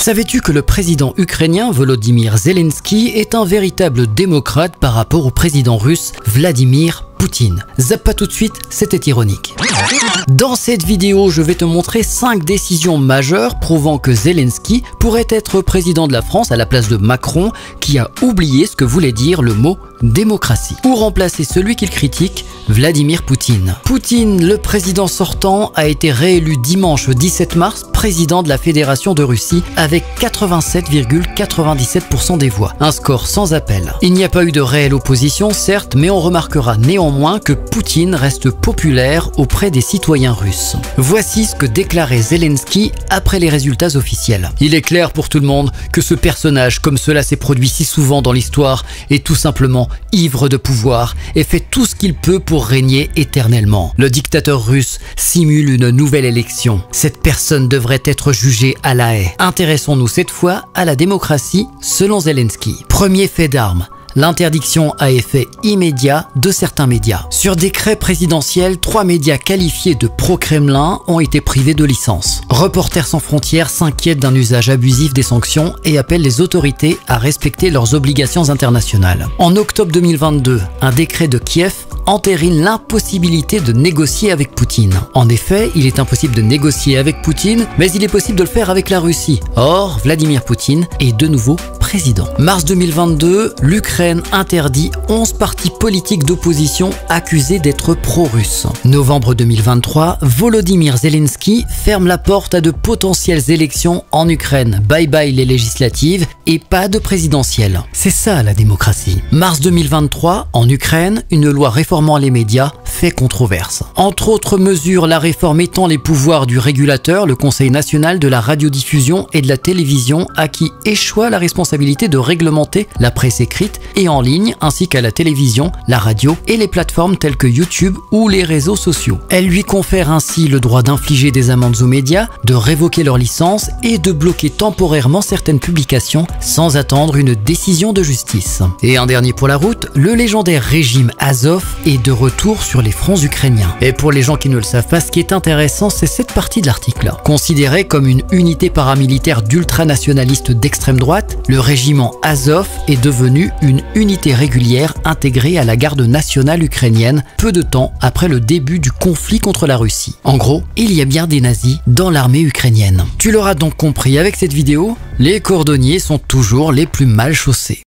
Savais-tu que le président ukrainien Volodymyr Zelensky est un véritable démocrate par rapport au président russe Vladimir Poutine? Zappe pas tout de suite, c'était ironique. Dans cette vidéo, je vais te montrer 5 décisions majeures prouvant que Zelensky pourrait être président de la France à la place de Macron, qui a oublié ce que voulait dire le mot démocratie, ou remplacer celui qu'il critique, Vladimir Poutine. Poutine, le président sortant, a été réélu dimanche 17 mars président de la Fédération de Russie avec 87,97% des voix, un score sans appel. Il n'y a pas eu de réelle opposition, certes, mais on remarquera néanmoins que Poutine reste populaire auprès des citoyens russes. Voici ce que déclarait Zelensky après les résultats officiels. Il est clair pour tout le monde que ce personnage, comme cela s'est produit si souvent dans l'histoire, est tout simplement ivre de pouvoir et fait tout ce qu'il peut pour régner éternellement. Le dictateur russe simule une nouvelle élection. Cette personne devrait être jugée à la haie. Intéressons-nous cette fois à la démocratie selon Zelensky. Premier fait d'armes. L'interdiction à effet immédiat de certains médias. Sur décret présidentiel, 3 médias qualifiés de pro-Kremlin ont été privés de licence. Reporters sans frontières s'inquiètent d'un usage abusif des sanctions et appellent les autorités à respecter leurs obligations internationales. En octobre 2022, un décret de Kiev entérine l'impossibilité de négocier avec Poutine. En effet, il est impossible de négocier avec Poutine, mais il est possible de le faire avec la Russie. Or, Vladimir Poutine est de nouveau président. Mars 2022, l'Ukraine interdit 11 partis politiques d'opposition accusés d'être pro-russes. Novembre 2023, Volodymyr Zelensky ferme la porte à de potentielles élections en Ukraine. Bye bye les législatives et pas de présidentielle. C'est ça la démocratie. Mars 2023, en Ukraine, une loi réformant les médias fait controverse. Entre autres mesures, la réforme étend les pouvoirs du régulateur, le Conseil national de la radiodiffusion et de la télévision, à qui échoit la responsabilité de réglementer la presse écrite et en ligne, ainsi qu'à la télévision, la radio et les plateformes telles que YouTube ou les réseaux sociaux. Elle lui confère ainsi le droit d'infliger des amendes aux médias, de révoquer leur licence et de bloquer temporairement certaines publications sans attendre une décision de justice. Et un dernier pour la route, le légendaire régime Azov est de retour sur les fronts ukrainiens. Et pour les gens qui ne le savent pas, ce qui est intéressant, c'est cette partie de l'article. Considéré comme une unité paramilitaire d'ultranationalistes d'extrême droite, le régiment Azov est devenu une unité régulière intégrée à la garde nationale ukrainienne peu de temps après le début du conflit contre la Russie. En gros, il y a bien des nazis dans l'armée ukrainienne. Tu l'auras donc compris avec cette vidéo, les cordonniers sont toujours les plus mal chaussés.